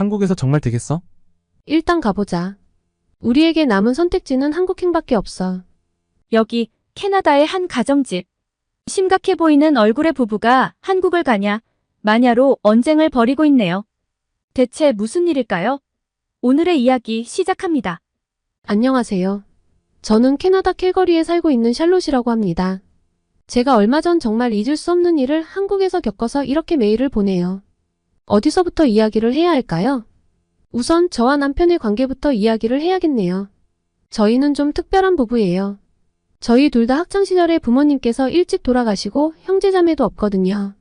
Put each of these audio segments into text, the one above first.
한국에서 정말 되겠어? 일단 가보자. 우리에게 남은 선택지는 한국행밖에 없어. 여기 캐나다의 한 가정집. 심각해 보이는 얼굴의 부부가 한국을 가냐 마냐로 언쟁을 벌이고 있네요. 대체 무슨 일일까요? 오늘의 이야기 시작합니다. 안녕하세요. 저는 캐나다 캘거리에 살고 있는 샬롯이라고 합니다. 제가 얼마 전 정말 잊을 수 없는 일을 한국에서 겪어서 이렇게 메일을 보내요. 어디서부터 이야기를 해야 할까요? 우선 저와 남편의 관계부터 이야기를 해야겠네요. 저희는 좀 특별한 부부예요. 저희 둘 다 학창시절에 부모님께서 일찍 돌아가시고 형제자매도 없거든요.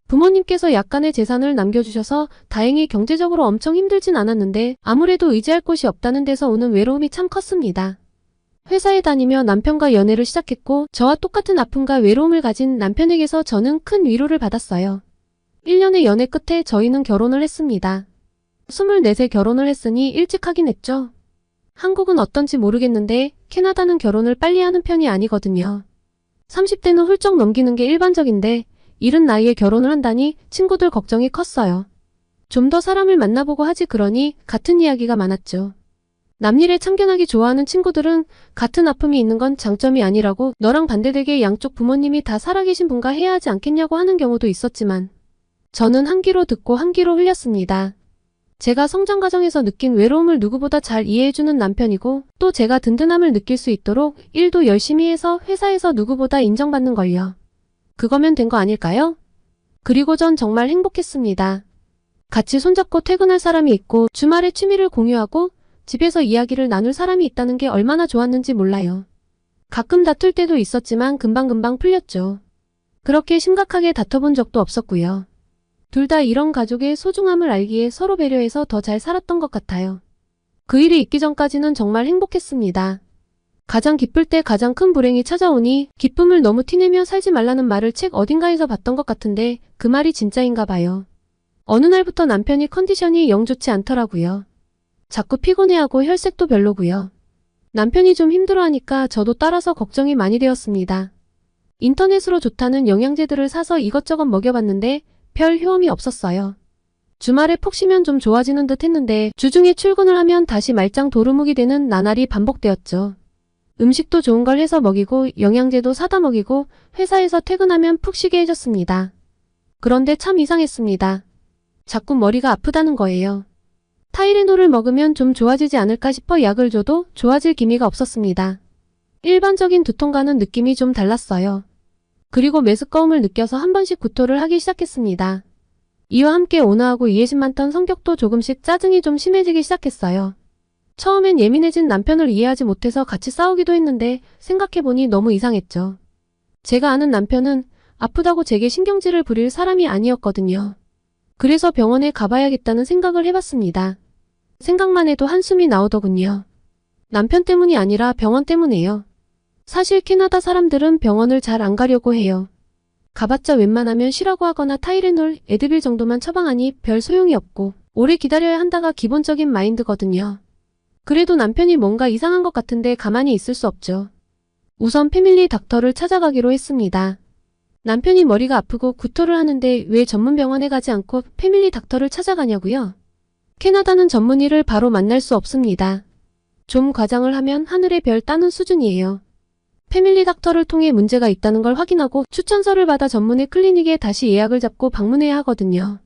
부모님께서 약간의 재산을 남겨주셔서 다행히 경제적으로 엄청 힘들진 않았는데 아무래도 의지할 곳이 없다는 데서 오는 외로움이 참 컸습니다. 회사에 다니며 남편과 연애를 시작했고 저와 똑같은 아픔과 외로움을 가진 남편에게서 저는 큰 위로를 받았어요. 1년의 연애 끝에 저희는 결혼을 했습니다. 24세 결혼을 했으니 일찍 하긴 했죠. 한국은 어떤지 모르겠는데 캐나다는 결혼을 빨리 하는 편이 아니거든요. 30대는 훌쩍 넘기는 게 일반적인데 이른 나이에 결혼을 한다니 친구들 걱정이 컸어요. 좀 더 사람을 만나보고 하지 그러니 같은 이야기가 많았죠. 남일에 참견하기 좋아하는 친구들은 같은 아픔이 있는 건 장점이 아니라고 너랑 반대되게 양쪽 부모님이 다 살아계신 분과 해야 하지 않겠냐고 하는 경우도 있었지만 저는 한 귀로 듣고 한 귀로 흘렸습니다. 제가 성장 과정에서 느낀 외로움을 누구보다 잘 이해해주는 남편이고 또 제가 든든함을 느낄 수 있도록 일도 열심히 해서 회사에서 누구보다 인정받는 걸요. 그거면 된 거 아닐까요? 그리고 전 정말 행복했습니다. 같이 손잡고 퇴근할 사람이 있고 주말에 취미를 공유하고 집에서 이야기를 나눌 사람이 있다는 게 얼마나 좋았는지 몰라요. 가끔 다툴 때도 있었지만 금방금방 풀렸죠. 그렇게 심각하게 다퉈본 적도 없었고요. 둘 다 이런 가족의 소중함을 알기에 서로 배려해서 더 잘 살았던 것 같아요. 그 일이 있기 전까지는 정말 행복했습니다. 가장 기쁠 때 가장 큰 불행이 찾아오니 기쁨을 너무 티내며 살지 말라는 말을 책 어딘가에서 봤던 것 같은데 그 말이 진짜인가 봐요. 어느 날부터 남편이 컨디션이 영 좋지 않더라고요. 자꾸 피곤해하고 혈색도 별로고요. 남편이 좀 힘들어하니까 저도 따라서 걱정이 많이 되었습니다. 인터넷으로 좋다는 영양제들을 사서 이것저것 먹여봤는데 별 효험이 없었어요. 주말에 푹 쉬면 좀 좋아지는 듯 했는데 주중에 출근을 하면 다시 말짱 도루묵이 되는 나날이 반복되었죠. 음식도 좋은 걸 해서 먹이고 영양제도 사다 먹이고 회사에서 퇴근하면 푹 쉬게 해줬습니다. 그런데 참 이상했습니다. 자꾸 머리가 아프다는 거예요. 타이레놀을 먹으면 좀 좋아지지 않을까 싶어 약을 줘도 좋아질 기미가 없었습니다. 일반적인 두통과는 느낌이 좀 달랐어요. 그리고 메스꺼움을 느껴서 한 번씩 구토를 하기 시작했습니다. 이와 함께 온화하고 이해심 많던 성격도 조금씩 짜증이 좀 심해지기 시작했어요. 처음엔 예민해진 남편을 이해하지 못해서 같이 싸우기도 했는데 생각해보니 너무 이상했죠. 제가 아는 남편은 아프다고 제게 신경질을 부릴 사람이 아니었거든요. 그래서 병원에 가봐야겠다는 생각을 해봤습니다. 생각만 해도 한숨이 나오더군요. 남편 때문이 아니라 병원 때문에요. 사실 캐나다 사람들은 병원을 잘 안 가려고 해요. 가봤자 웬만하면 쉬라고 하거나 타이레놀, 에드빌 정도만 처방하니 별 소용이 없고 오래 기다려야 한다가 기본적인 마인드거든요. 그래도 남편이 뭔가 이상한 것 같은데 가만히 있을 수 없죠. 우선 패밀리 닥터를 찾아가기로 했습니다. 남편이 머리가 아프고 구토를 하는데 왜 전문 병원에 가지 않고 패밀리 닥터를 찾아가냐고요? 캐나다는 전문의를 바로 만날 수 없습니다. 좀 과장을 하면 하늘의 별 따는 수준이에요. 패밀리 닥터를 통해 문제가 있다는 걸 확인하고 추천서를 받아 전문의 클리닉에 다시 예약을 잡고 방문해야 하거든요.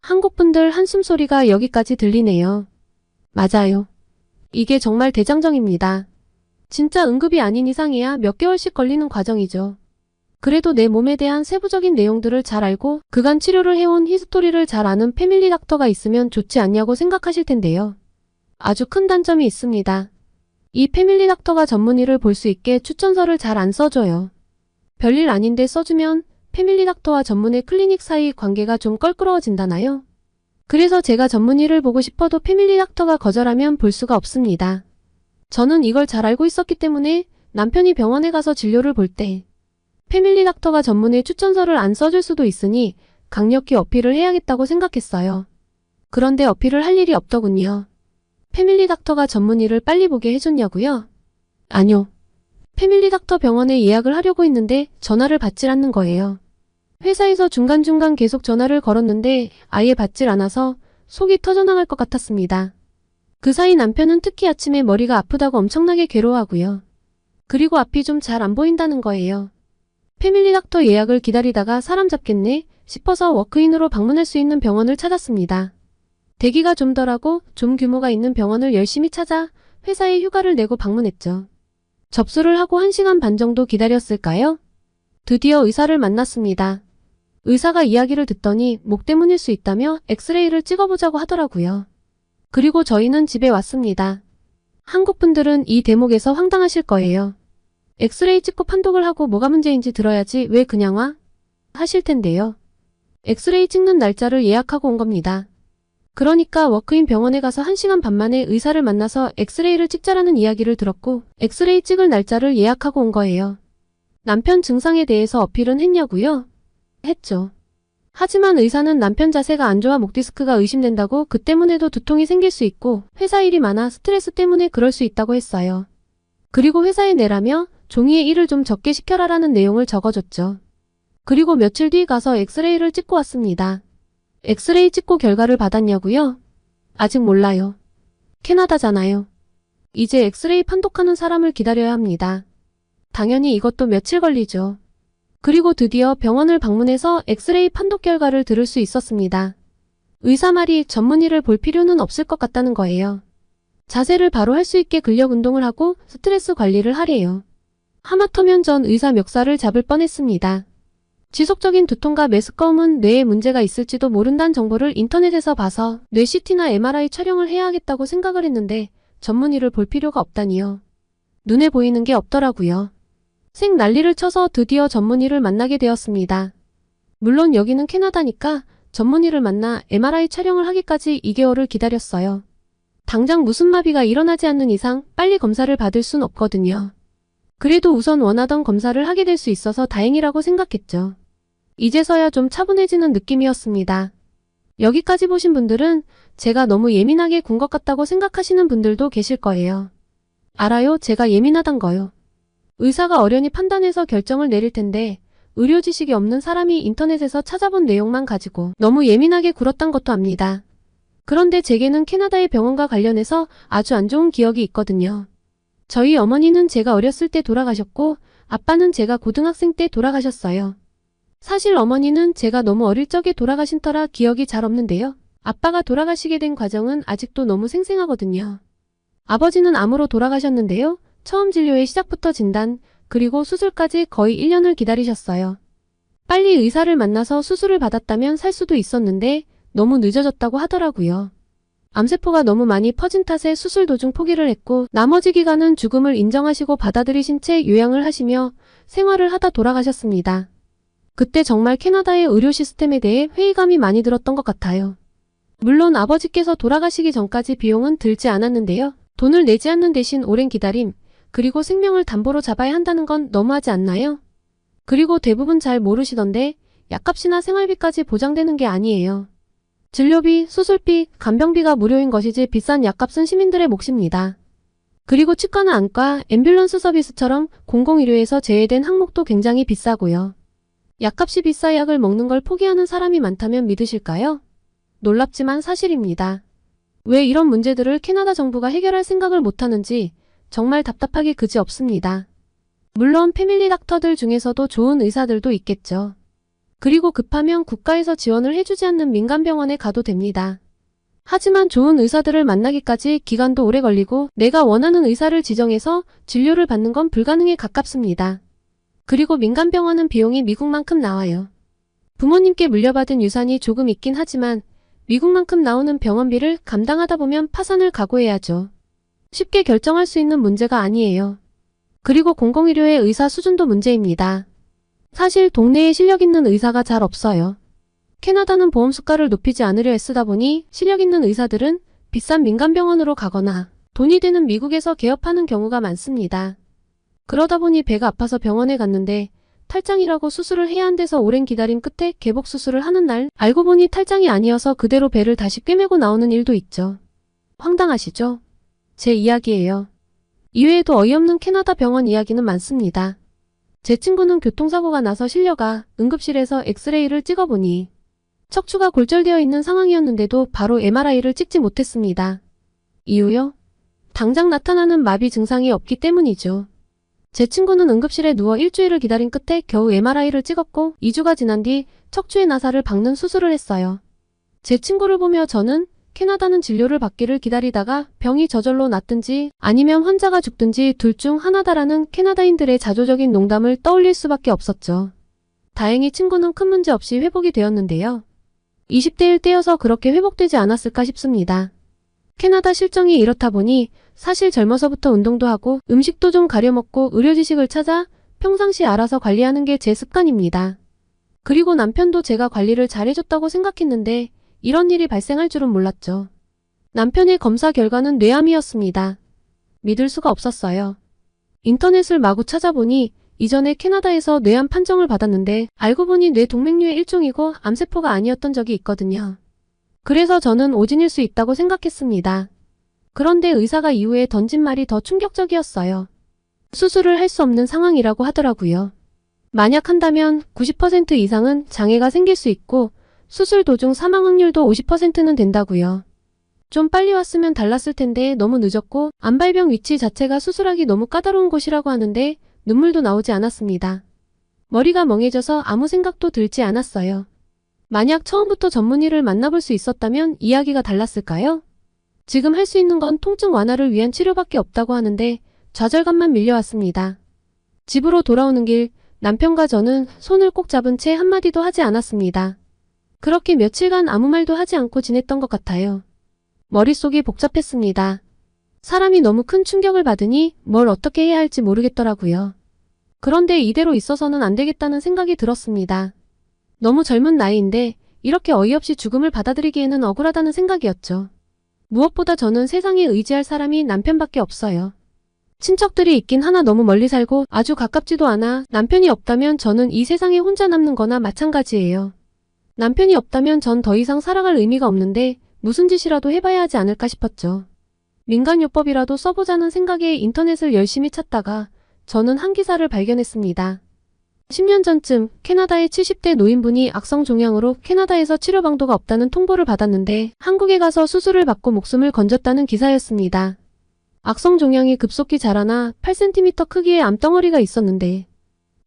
한국 분들 한숨 소리가 여기까지 들리네요. 맞아요. 이게 정말 대장정입니다. 진짜 응급이 아닌 이상해야 몇 개월씩 걸리는 과정이죠. 그래도 내 몸에 대한 세부적인 내용들을 잘 알고 그간 치료를 해온 히스토리를 잘 아는 패밀리 닥터가 있으면 좋지 않냐고 생각하실 텐데요. 아주 큰 단점이 있습니다. 이 패밀리 닥터가 전문의를 볼 수 있게 추천서를 잘 안 써줘요. 별일 아닌데 써주면 패밀리 닥터와 전문의 클리닉 사이 관계가 좀 껄끄러워진다나요? 그래서 제가 전문의를 보고 싶어도 패밀리 닥터가 거절하면 볼 수가 없습니다. 저는 이걸 잘 알고 있었기 때문에 남편이 병원에 가서 진료를 볼 때 패밀리 닥터가 전문의 추천서를 안 써줄 수도 있으니 강력히 어필을 해야겠다고 생각했어요. 그런데 어필을 할 일이 없더군요. 패밀리 닥터가 전문의를 빨리 보게 해줬냐고요? 아니요. 패밀리 닥터 병원에 예약을 하려고 했는데 전화를 받질 않는 거예요. 회사에서 중간중간 계속 전화를 걸었는데 아예 받질 않아서 속이 터져나갈 것 같았습니다. 그 사이 남편은 특히 아침에 머리가 아프다고 엄청나게 괴로워하고요. 그리고 앞이 좀 잘 안 보인다는 거예요. 패밀리 닥터 예약을 기다리다가 사람 잡겠네 싶어서 워크인으로 방문할 수 있는 병원을 찾았습니다. 대기가 좀 덜하고 좀 규모가 있는 병원을 열심히 찾아 회사에 휴가를 내고 방문했죠. 접수를 하고 1시간 반 정도 기다렸을까요? 드디어 의사를 만났습니다. 의사가 이야기를 듣더니 목 때문일 수 있다며 엑스레이를 찍어보자고 하더라고요. 그리고 저희는 집에 왔습니다. 한국 분들은 이 대목에서 황당하실 거예요. 엑스레이 찍고 판독을 하고 뭐가 문제인지 들어야지 왜 그냥 와? 하실 텐데요. 엑스레이 찍는 날짜를 예약하고 온 겁니다. 그러니까 워크인 병원에 가서 1시간 반 만에 의사를 만나서 엑스레이를 찍자라는 이야기를 들었고 엑스레이 찍을 날짜를 예약하고 온 거예요. 남편 증상에 대해서 어필은 했냐고요? 했죠. 하지만 의사는 남편 자세가 안 좋아 목 디스크가 의심된다고 그 때문에도 두통이 생길 수 있고 회사 일이 많아 스트레스 때문에 그럴 수 있다고 했어요. 그리고 회사에 내라며 종이에 일을 좀 적게 시켜라라는 내용을 적어줬죠. 그리고 며칠 뒤 가서 엑스레이를 찍고 왔습니다. 엑스레이 찍고 결과를 받았냐고요? 아직 몰라요. 캐나다잖아요. 이제 엑스레이 판독하는 사람을 기다려야 합니다. 당연히 이것도 며칠 걸리죠. 그리고 드디어 병원을 방문해서 엑스레이 판독 결과를 들을 수 있었습니다. 의사 말이 전문의를 볼 필요는 없을 것 같다는 거예요. 자세를 바로 할 수 있게 근력 운동을 하고 스트레스 관리를 하래요. 하마터면 전 의사 멱살을 잡을 뻔했습니다. 지속적인 두통과 메스꺼움은 뇌에 문제가 있을지도 모른다는 정보를 인터넷에서 봐서 뇌 CT나 MRI 촬영을 해야 하겠다고 생각을 했는데 전문의를 볼 필요가 없다니요. 눈에 보이는 게 없더라고요. 생 난리를 쳐서 드디어 전문의를 만나게 되었습니다. 물론 여기는 캐나다니까 전문의를 만나 MRI 촬영을 하기까지 2개월을 기다렸어요. 당장 무슨 마비가 일어나지 않는 이상 빨리 검사를 받을 순 없거든요. 그래도 우선 원하던 검사를 하게 될 수 있어서 다행이라고 생각했죠. 이제서야 좀 차분해지는 느낌이었습니다. 여기까지 보신 분들은 제가 너무 예민하게 군 것 같다고 생각하시는 분들도 계실 거예요. 알아요, 제가 예민하단 거요. 의사가 어련히 판단해서 결정을 내릴 텐데 의료 지식이 없는 사람이 인터넷에서 찾아본 내용만 가지고 너무 예민하게 굴었단 것도 압니다. 그런데 제게는 캐나다의 병원과 관련해서 아주 안 좋은 기억이 있거든요. 저희 어머니는 제가 어렸을 때 돌아가셨고 아빠는 제가 고등학생 때 돌아가셨어요. 사실 어머니는 제가 너무 어릴 적에 돌아가신 터라 기억이 잘 없는데요. 아빠가 돌아가시게 된 과정은 아직도 너무 생생하거든요. 아버지는 암으로 돌아가셨는데요. 처음 진료의 시작부터 진단, 그리고 수술까지 거의 1년을 기다리셨어요. 빨리 의사를 만나서 수술을 받았다면 살 수도 있었는데 너무 늦어졌다고 하더라고요. 암세포가 너무 많이 퍼진 탓에 수술 도중 포기를 했고 나머지 기간은 죽음을 인정하시고 받아들이신 채 요양을 하시며 생활을 하다 돌아가셨습니다. 그때 정말 캐나다의 의료 시스템에 대해 회의감이 많이 들었던 것 같아요. 물론 아버지께서 돌아가시기 전까지 비용은 들지 않았는데요. 돈을 내지 않는 대신 오랜 기다림, 그리고 생명을 담보로 잡아야 한다는 건 너무하지 않나요? 그리고 대부분 잘 모르시던데 약값이나 생활비까지 보장되는 게 아니에요. 진료비, 수술비, 간병비가 무료인 것이지 비싼 약값은 시민들의 몫입니다. 그리고 치과나 안과, 앰뷸런스 서비스처럼 공공의료에서 제외된 항목도 굉장히 비싸고요. 약값이 비싸 약을 먹는 걸 포기하는 사람이 많다면 믿으실까요? 놀랍지만 사실입니다. 왜 이런 문제들을 캐나다 정부가 해결할 생각을 못하는지 정말 답답하기 그지없습니다. 물론 패밀리 닥터들 중에서도 좋은 의사들도 있겠죠. 그리고 급하면 국가에서 지원을 해주지 않는 민간병원에 가도 됩니다. 하지만 좋은 의사들을 만나기까지 기간도 오래 걸리고 내가 원하는 의사를 지정해서 진료를 받는 건 불가능에 가깝습니다. 그리고 민간병원은 비용이 미국만큼 나와요. 부모님께 물려받은 유산이 조금 있긴 하지만 미국만큼 나오는 병원비를 감당하다 보면 파산을 각오해야죠. 쉽게 결정할 수 있는 문제가 아니에요. 그리고 공공의료의 의사 수준도 문제입니다. 사실 동네에 실력 있는 의사가 잘 없어요. 캐나다는 보험 수가를 높이지 않으려 애쓰다 보니 실력 있는 의사들은 비싼 민간병원으로 가거나 돈이 되는 미국에서 개업하는 경우가 많습니다. 그러다 보니 배가 아파서 병원에 갔는데 탈장이라고 수술을 해야 한대서 오랜 기다림 끝에 개복 수술을 하는 날 알고 보니 탈장이 아니어서 그대로 배를 다시 꿰매고 나오는 일도 있죠. 황당하시죠? 제 이야기예요. 이외에도 어이없는 캐나다 병원 이야기는 많습니다. 제 친구는 교통사고가 나서 실려가 응급실에서 엑스레이를 찍어보니 척추가 골절되어 있는 상황이었는데도 바로 MRI를 찍지 못했습니다. 이유요? 당장 나타나는 마비 증상이 없기 때문이죠. 제 친구는 응급실에 누워 일주일을 기다린 끝에 겨우 MRI를 찍었고 2주가 지난 뒤 척추의 나사를 박는 수술을 했어요. 제 친구를 보며 저는 캐나다는 진료를 받기를 기다리다가 병이 저절로 낫든지 아니면 환자가 죽든지 둘 중 하나다라는 캐나다인들의 자조적인 농담을 떠올릴 수밖에 없었죠. 다행히 친구는 큰 문제 없이 회복이 되었는데요. 20대일 때여서 그렇게 회복되지 않았을까 싶습니다. 캐나다 실정이 이렇다 보니 사실 젊어서부터 운동도 하고 음식도 좀 가려먹고 의료 지식을 찾아 평상시 알아서 관리하는 게 제 습관입니다. 그리고 남편도 제가 관리를 잘해줬다고 생각했는데 이런 일이 발생할 줄은 몰랐죠. 남편의 검사 결과는 뇌암이었습니다. 믿을 수가 없었어요. 인터넷을 마구 찾아보니 이전에 캐나다에서 뇌암 판정을 받았는데 알고 보니 뇌동맥류의 일종이고 암세포가 아니었던 적이 있거든요. 그래서 저는 오진일 수 있다고 생각했습니다. 그런데 의사가 이후에 던진 말이 더 충격적이었어요. 수술을 할 수 없는 상황이라고 하더라고요. 만약 한다면 90% 이상은 장애가 생길 수 있고 수술 도중 사망 확률도 50%는 된다고요. 좀 빨리 왔으면 달랐을 텐데 너무 늦었고 암발병 위치 자체가 수술하기 너무 까다로운 곳이라고 하는데 눈물도 나오지 않았습니다. 머리가 멍해져서 아무 생각도 들지 않았어요. 만약 처음부터 전문의를 만나볼 수 있었다면 이야기가 달랐을까요? 지금 할 수 있는 건 통증 완화를 위한 치료밖에 없다고 하는데 좌절감만 밀려왔습니다. 집으로 돌아오는 길 남편과 저는 손을 꼭 잡은 채 한마디도 하지 않았습니다. 그렇게 며칠간 아무 말도 하지 않고 지냈던 것 같아요. 머릿속이 복잡했습니다. 사람이 너무 큰 충격을 받으니 뭘 어떻게 해야 할지 모르겠더라고요. 그런데 이대로 있어서는 안 되겠다는 생각이 들었습니다. 너무 젊은 나이인데 이렇게 어이없이 죽음을 받아들이기에는 억울하다는 생각이었죠. 무엇보다 저는 세상에 의지할 사람이 남편밖에 없어요. 친척들이 있긴 하나 너무 멀리 살고 아주 가깝지도 않아 남편이 없다면 저는 이 세상에 혼자 남는 거나 마찬가지예요. 남편이 없다면 전 더 이상 살아갈 의미가 없는데 무슨 짓이라도 해봐야 하지 않을까 싶었죠. 민간요법이라도 써보자는 생각에 인터넷을 열심히 찾다가 저는 한 기사를 발견했습니다. 10년 전쯤 캐나다의 70대 노인분이 악성 종양으로 캐나다에서 치료 방도가 없다는 통보를 받았는데 한국에 가서 수술을 받고 목숨을 건졌다는 기사였습니다. 악성 종양이 급속히 자라나 8cm 크기의 암덩어리가 있었는데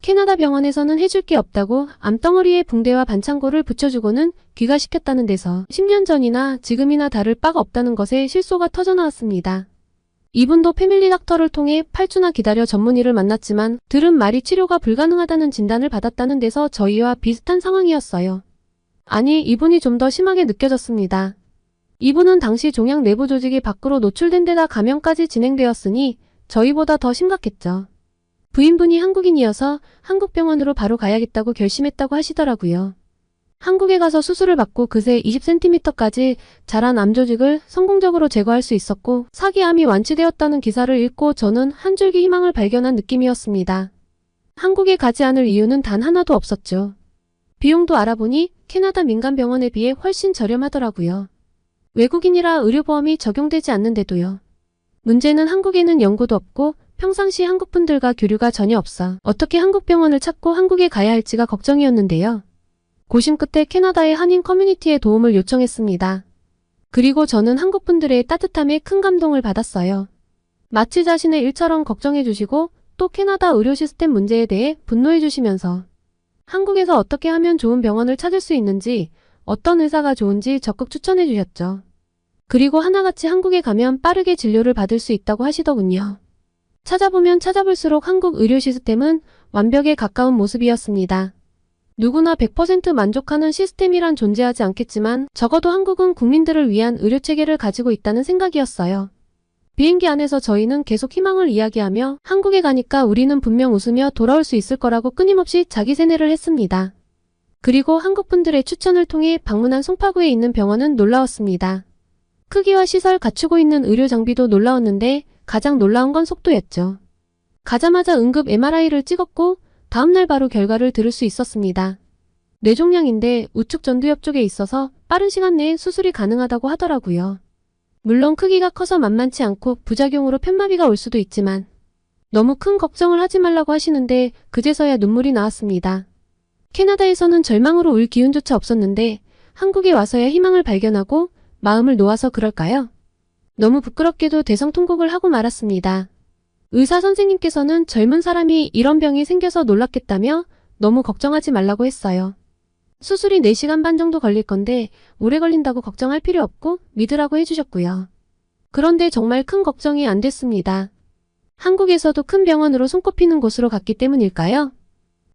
캐나다 병원에서는 해줄 게 없다고 암덩어리에 붕대와 반창고를 붙여주고는 귀가시켰다는 데서 10년 전이나 지금이나 다를 바가 없다는 것에 실소가 터져나왔습니다. 이분도 패밀리 닥터를 통해 8주나 기다려 전문의를 만났지만 들은 말이 치료가 불가능하다는 진단을 받았다는 데서 저희와 비슷한 상황이었어요. 아니, 이분이 좀 더 심하게 느껴졌습니다. 이분은 당시 종양 내부 조직이 밖으로 노출된 데다 감염까지 진행되었으니 저희보다 더 심각했죠. 부인분이 한국인이어서 한국 병원으로 바로 가야겠다고 결심했다고 하시더라고요. 한국에 가서 수술을 받고 그새 20cm까지 자란 암 조직을 성공적으로 제거할 수 있었고 사기암이 완치되었다는 기사를 읽고 저는 한 줄기 희망을 발견한 느낌이었습니다. 한국에 가지 않을 이유는 단 하나도 없었죠. 비용도 알아보니 캐나다 민간병원에 비해 훨씬 저렴하더라고요. 외국인이라 의료보험이 적용되지 않는데도요. 문제는 한국에는 연고도 없고 평상시 한국분들과 교류가 전혀 없어 어떻게 한국 병원을 찾고 한국에 가야 할지가 걱정이었는데요. 고심 끝에 캐나다의 한인 커뮤니티에 도움을 요청했습니다. 그리고 저는 한국분들의 따뜻함에 큰 감동을 받았어요. 마치 자신의 일처럼 걱정해 주시고 또 캐나다 의료 시스템 문제에 대해 분노해 주시면서 한국에서 어떻게 하면 좋은 병원을 찾을 수 있는지 어떤 의사가 좋은지 적극 추천해 주셨죠. 그리고 하나같이 한국에 가면 빠르게 진료를 받을 수 있다고 하시더군요. 찾아보면 찾아볼수록 한국 의료 시스템은 완벽에 가까운 모습이었습니다. 누구나 100% 만족하는 시스템이란 존재하지 않겠지만 적어도 한국은 국민들을 위한 의료체계를 가지고 있다는 생각이었어요. 비행기 안에서 저희는 계속 희망을 이야기하며 한국에 가니까 우리는 분명 웃으며 돌아올 수 있을 거라고 끊임없이 자기 세뇌를 했습니다. 그리고 한국분들의 추천을 통해 방문한 송파구에 있는 병원은 놀라웠습니다. 크기와 시설 갖추고 있는 의료 장비도 놀라웠는데 가장 놀라운 건 속도였죠. 가자마자 응급 MRI를 찍었고 다음날 바로 결과를 들을 수 있었습니다. 뇌종양인데 우측 전두엽 쪽에 있어서 빠른 시간 내에 수술이 가능하다고 하더라고요. 물론 크기가 커서 만만치 않고 부작용으로 편마비가 올 수도 있지만 너무 큰 걱정을 하지 말라고 하시는데 그제서야 눈물이 나왔습니다. 캐나다에서는 절망으로 울 기운조차 없었는데 한국에 와서야 희망을 발견하고 마음을 놓아서 그럴까요? 너무 부끄럽게도 대성통곡을 하고 말았습니다. 의사 선생님께서는 젊은 사람이 이런 병이 생겨서 놀랐겠다며 너무 걱정하지 말라고 했어요. 수술이 4시간 반 정도 걸릴 건데 오래 걸린다고 걱정할 필요 없고 믿으라고 해주셨고요. 그런데 정말 큰 걱정이 안 됐습니다. 한국에서도 큰 병원으로 손꼽히는 곳으로 갔기 때문일까요?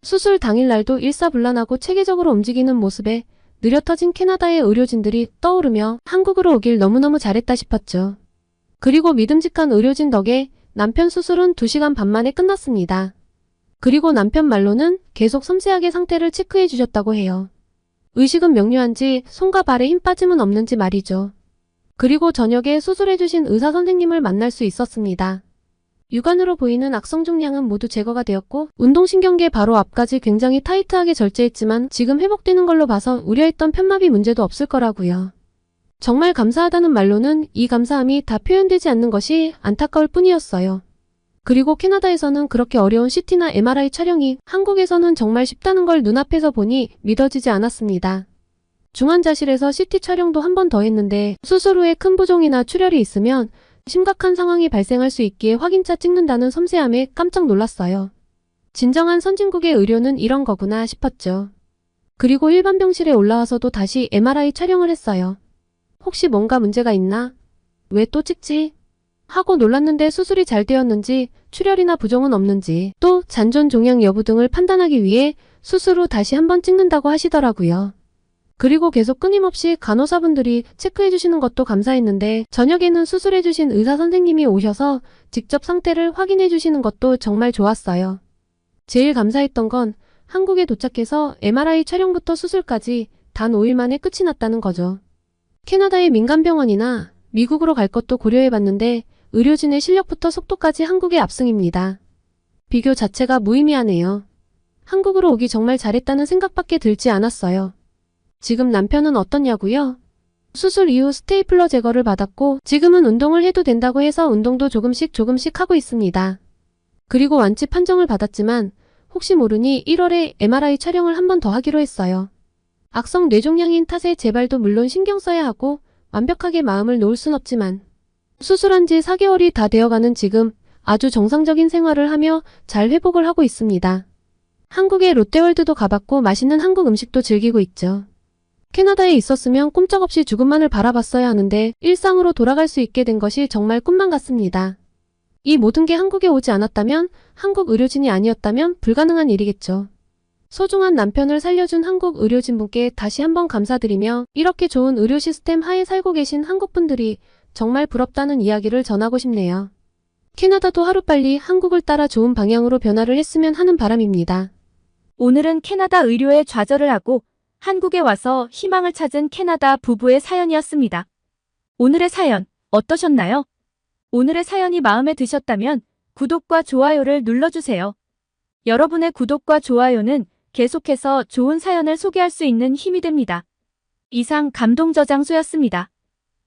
수술 당일날도 일사불란하고 체계적으로 움직이는 모습에 느려터진 캐나다의 의료진들이 떠오르며 한국으로 오길 너무너무 잘했다 싶었죠. 그리고 믿음직한 의료진 덕에 남편 수술은 2시간 반 만에 끝났습니다. 그리고 남편 말로는 계속 섬세하게 상태를 체크해 주셨다고 해요. 의식은 명료한지 손과 발에 힘 빠짐은 없는지 말이죠. 그리고 저녁에 수술해주신 의사 선생님을 만날 수 있었습니다. 육안으로 보이는 악성 종양은 모두 제거가 되었고 운동신경계 바로 앞까지 굉장히 타이트하게 절제했지만 지금 회복되는 걸로 봐서 우려했던 편마비 문제도 없을 거라고요. 정말 감사하다는 말로는 이 감사함이 다 표현되지 않는 것이 안타까울 뿐이었어요. 그리고 캐나다에서는 그렇게 어려운 CT나 MRI 촬영이 한국에서는 정말 쉽다는 걸 눈앞에서 보니 믿어지지 않았습니다. 중환자실에서 CT 촬영도 한 번 더 했는데 수술 후에 큰 부종이나 출혈이 있으면 심각한 상황이 발생할 수 있기에 확인차 찍는다는 섬세함에 깜짝 놀랐어요. 진정한 선진국의 의료는 이런 거구나 싶었죠. 그리고 일반 병실에 올라와서도 다시 MRI 촬영을 했어요. 혹시 뭔가 문제가 있나? 왜 또 찍지? 하고 놀랐는데 수술이 잘 되었는지 출혈이나 부종은 없는지 또 잔존 종양 여부 등을 판단하기 위해 수술 후 다시 한번 찍는다고 하시더라고요. 그리고 계속 끊임없이 간호사분들이 체크해주시는 것도 감사했는데 저녁에는 수술해주신 의사 선생님이 오셔서 직접 상태를 확인해주시는 것도 정말 좋았어요. 제일 감사했던 건 한국에 도착해서 MRI 촬영부터 수술까지 단 5일 만에 끝이 났다는 거죠. 캐나다의 민간병원이나 미국으로 갈 것도 고려해봤는데 의료진의 실력부터 속도까지 한국의 압승입니다. 비교 자체가 무의미하네요. 한국으로 오기 정말 잘했다는 생각밖에 들지 않았어요. 지금 남편은 어떠냐고요? 수술 이후 스테이플러 제거를 받았고 지금은 운동을 해도 된다고 해서 운동도 조금씩 하고 있습니다. 그리고 완치 판정을 받았지만 혹시 모르니 1월에 MRI 촬영을 한 번 더 하기로 했어요. 악성 뇌종양인 탓에 재발도 물론 신경 써야 하고 완벽하게 마음을 놓을 순 없지만 수술한 지 4개월이 다 되어가는 지금 아주 정상적인 생활을 하며 잘 회복을 하고 있습니다. 한국의 롯데월드도 가봤고 맛있는 한국 음식도 즐기고 있죠. 캐나다에 있었으면 꼼짝없이 죽음만을 바라봤어야 하는데 일상으로 돌아갈 수 있게 된 것이 정말 꿈만 같습니다. 이 모든 게 한국에 오지 않았다면 한국 의료진이 아니었다면 불가능한 일이겠죠. 소중한 남편을 살려준 한국 의료진분께 다시 한번 감사드리며 이렇게 좋은 의료 시스템 하에 살고 계신 한국분들이 정말 부럽다는 이야기를 전하고 싶네요. 캐나다도 하루빨리 한국을 따라 좋은 방향으로 변화를 했으면 하는 바람입니다. 오늘은 캐나다 의료에 좌절을 하고 한국에 와서 희망을 찾은 캐나다 부부의 사연이었습니다. 오늘의 사연 어떠셨나요? 오늘의 사연이 마음에 드셨다면 구독과 좋아요를 눌러주세요. 여러분의 구독과 좋아요는 계속해서 좋은 사연을 소개할 수 있는 힘이 됩니다. 이상 감동저장소였습니다.